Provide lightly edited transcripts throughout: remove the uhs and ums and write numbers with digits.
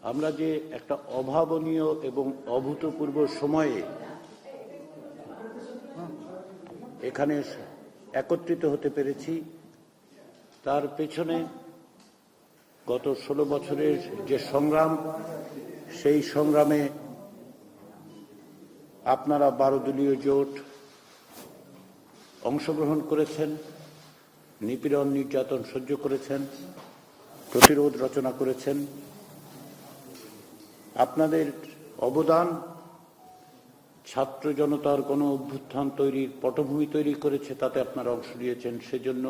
আমরা যে একটা অভাবনীয় এবং অভূতপূর্ব সময়ে এখানে একত্রিত হতে পেরেছি, তার পেছনে গত 16 বছরের যে সংগ্রাম, সেই সংগ্রামে আপনারা 12 দলীয় জোট অংশগ্রহণ করেছেন, নিপীড়ন নির্যাতন সহ্য করেছেন, প্রতিরোধ রচনা করেছেন। আপনাদের অবদান ছাত্র জনতার গণ অভ্যুত্থান তৈরির পটভূমি তৈরি করেছে, তাতে আপনারা অংশ নিয়েছেন। সেজন্য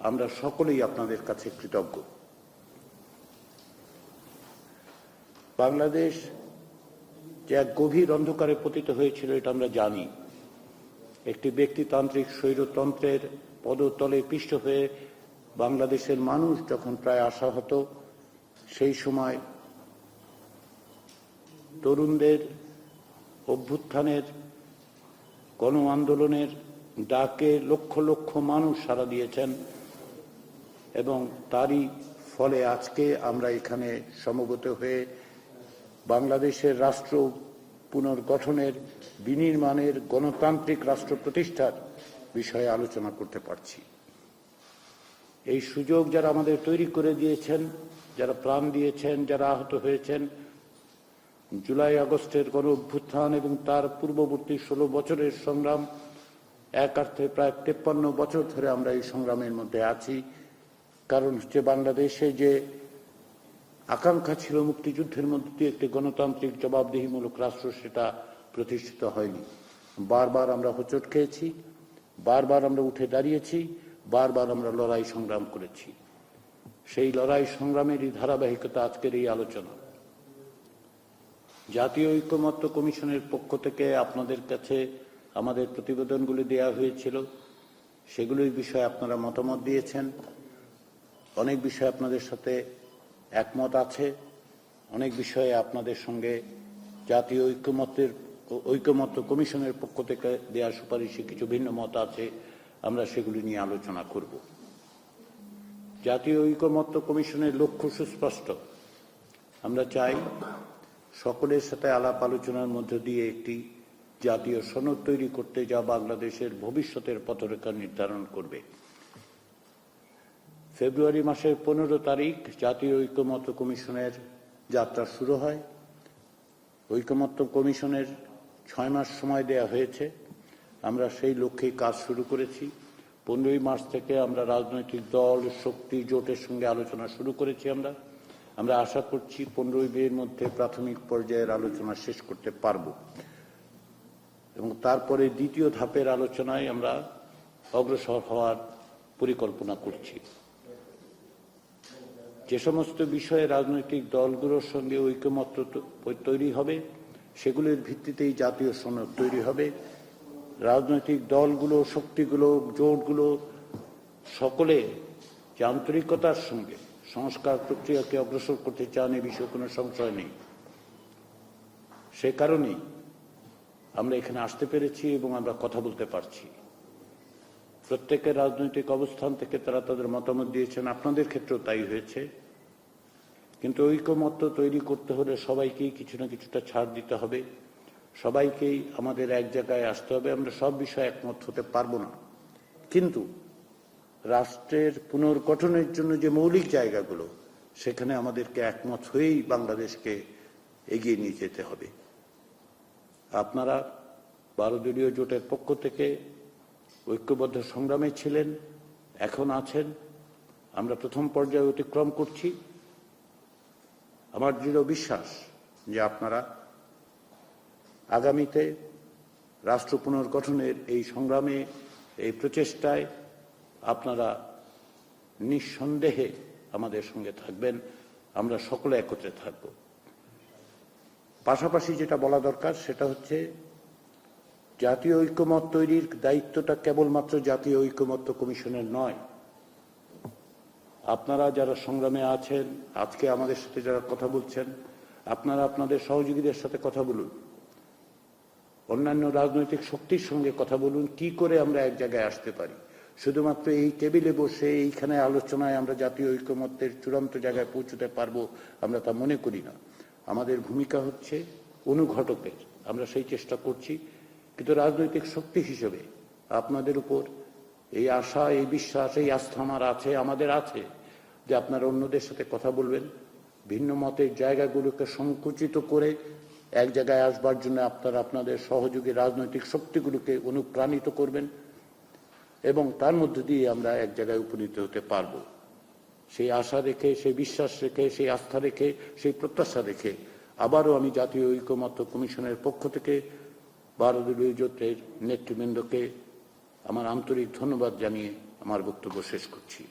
আমরা সকলেই আপনাদের কাছে কৃতজ্ঞ। বাংলাদেশ যে এক গভীর অন্ধকারে পতিত হয়েছিল এটা আমরা জানি। একটি ব্যক্তিতান্ত্রিক স্বৈরতন্ত্রের পদতলে পিষ্ট হয়ে বাংলাদেশের মানুষ যখন প্রায় আশাহত, সেই সময় তরুণদের অভ্যুত্থানের গণ আন্দোলনের ডাকে লক্ষ লক্ষ মানুষ সাড়া দিয়েছেন এবং তারই ফলে আজকে আমরা এখানে সমবেত হয়ে বাংলাদেশের রাষ্ট্র পুনর্গঠনের, বিনির্মাণের, গণতান্ত্রিক রাষ্ট্র প্রতিষ্ঠার বিষয়ে আলোচনা করতে পারছি। এই সুযোগ যারা আমাদের তৈরি করে দিয়েছেন, যারা প্রাণ দিয়েছেন, যারা আহত হয়েছেন, জুলাই আগস্টের গণ অভ্যুত্থান এবং তার পূর্ববর্তী 16 বছরের সংগ্রাম, এক অর্থে প্রায় 53 বছর ধরে আমরা এই সংগ্রামের মধ্যে আছি। কারণ হচ্ছে বাংলাদেশে যে আকাঙ্ক্ষা ছিল মুক্তিযুদ্ধের মধ্যে দিয়ে একটি গণতান্ত্রিক জবাবদিহিমূলক রাষ্ট্র, সেটা প্রতিষ্ঠিত হয়নি। বারবার আমরা হোঁচট খেয়েছি, বারবার আমরা উঠে দাঁড়িয়েছি, বারবার আমরা লড়াই সংগ্রাম করেছি। সেই লড়াই সংগ্রামেরই ধারাবাহিকতা আজকের এই আলোচনা। জাতীয় ঐকমত্য কমিশনের পক্ষ থেকে আপনাদের কাছে আমাদের প্রতিবেদনগুলি দেওয়া হয়েছিল, সেগুলির বিষয়ে আপনারা মতামত দিয়েছেন। অনেক বিষয়ে আপনাদের সাথে একমত আছে, অনেক বিষয়ে আপনাদের সঙ্গে জাতীয় ঐকমত্য কমিশনের পক্ষ থেকে দেওয়া সুপারিশে কিছু ভিন্ন মত আছে। আমরা সেগুলি নিয়ে আলোচনা করব। জাতীয় ঐকমত্য কমিশনের লক্ষ্য সুস্পষ্ট। আমরা চাই সকলের সাথে আলাপ আলোচনার মধ্য দিয়ে একটি জাতীয় সনদ তৈরি করতে, যা বাংলাদেশের ভবিষ্যতের পথরেখা নির্ধারণ করবে। ফেব্রুয়ারি মাসের 15 তারিখ জাতীয় ঐকমত্য কমিশনের যাত্রা শুরু হয়। ঐকমত্য কমিশনের 6 মাস সময় দেয়া হয়েছে। আমরা সেই লক্ষ্যেই কাজ শুরু করেছি। 15ই মার্চ থেকে আমরা রাজনৈতিক দল, শক্তি, জোটের সঙ্গে আলোচনা শুরু করেছি। আমরা আশা করছি 15ই মের মধ্যে প্রাথমিক পর্যায়ের আলোচনা শেষ করতে পারব এবং তারপরে দ্বিতীয় ধাপের আলোচনায় আমরা অগ্রসর হওয়ার পরিকল্পনা করছি। যে সমস্ত বিষয়ে রাজনৈতিক দলগুলোর সঙ্গে ঐকমত্য তৈরি হবে, সেগুলির ভিত্তিতেই জাতীয় সনদ তৈরি হবে। রাজনৈতিক দলগুলো, শক্তিগুলো, জোটগুলো সকলে যে আন্তরিকতার সঙ্গে সংস্কার প্রক্রিয়াকে অগ্রসর করতে চান, এ বিষয়ে কোনো সংশয় নেই। সে কারণেই আমরা এখানে আসতে পেরেছি এবং আমরা কথা বলতে পারছি। প্রত্যেকের রাজনৈতিক অবস্থান থেকে তারা তাদের মতামত দিয়েছেন, আপনাদের ক্ষেত্রেও তাই হয়েছে। কিন্তু ঐকমত্য তৈরি করতে হলে সবাইকেই কিছু না কিছুটা ছাড় দিতে হবে, সবাইকেই আমাদের এক জায়গায় আসতে হবে। আমরা সব বিষয়ে একমত হতে পারবো না, কিন্তু রাষ্ট্রের পুনর্গঠনের জন্য যে মৌলিক জায়গাগুলো, সেখানে আমাদেরকে একমত হয়েই বাংলাদেশকে এগিয়ে নিয়ে যেতে হবে। আপনারা 12 দলীয় জোটের পক্ষ থেকে ঐক্যবদ্ধ সংগ্রামে ছিলেন, এখন আছেন। আমরা প্রথম পর্যায়ে অতিক্রম করছি। আমার দৃঢ় বিশ্বাস যে আপনারা আগামীতে রাষ্ট্র পুনর্গঠনের এই সংগ্রামে, এই প্রচেষ্টায় আপনারা নিঃসন্দেহে আমাদের সঙ্গে থাকবেন। আমরা সকলে একত্রে থাকব। পাশাপাশি যেটা বলা দরকার সেটা হচ্ছে, জাতীয় ঐকমত তৈরির দায়িত্বটা কেবলমাত্র জাতীয় ঐকমত্য কমিশনের নয়। আপনারা যারা সংগ্রামে আছেন, আজকে আমাদের সাথে যারা কথা বলছেন, আপনারা আপনাদের সহযোগীদের সাথে কথা বলুন, অন্যান্য রাজনৈতিক শক্তির সঙ্গে কথা বলুন, কি করে আমরা এক জায়গায় আসতে পারি। শুধুমাত্র এই টেবিলে বসে এইখানে আলোচনায় আমরা জাতীয় ঐকমত্যের চূড়ান্ত জায়গায় পৌঁছতে পারবো আমরা তা মনে করি না। আমাদের ভূমিকা হচ্ছে অনুঘটকের, আমরা সেই চেষ্টা করছি। কিন্তু রাজনৈতিক শক্তি হিসেবে আপনাদের উপর এই আশা, এই বিশ্বাস, এই আস্থা আমাদের আছে যে আপনারা অন্যদের সাথে কথা বলবেন, ভিন্ন মতের জায়গাগুলোকে সংকুচিত করে এক জায়গায় আসবার জন্য আপনারা আপনাদের সহযোগী রাজনৈতিক শক্তিগুলোকে অনুপ্রাণিত করবেন এবং তার মধ্য দিয়ে আমরা এক জায়গায় উপনীত হতে পারব। সেই আশা রেখে, সেই বিশ্বাস রেখে, সেই আস্থা রেখে, সেই প্রত্যাশা রেখে আবারও আমি জাতীয় ঐকমত্য কমিশনের পক্ষ থেকে 12 দলীয় জোটের নেতৃবৃন্দকে আমার আন্তরিক ধন্যবাদ জানিয়ে আমার বক্তব্য শেষ করছি।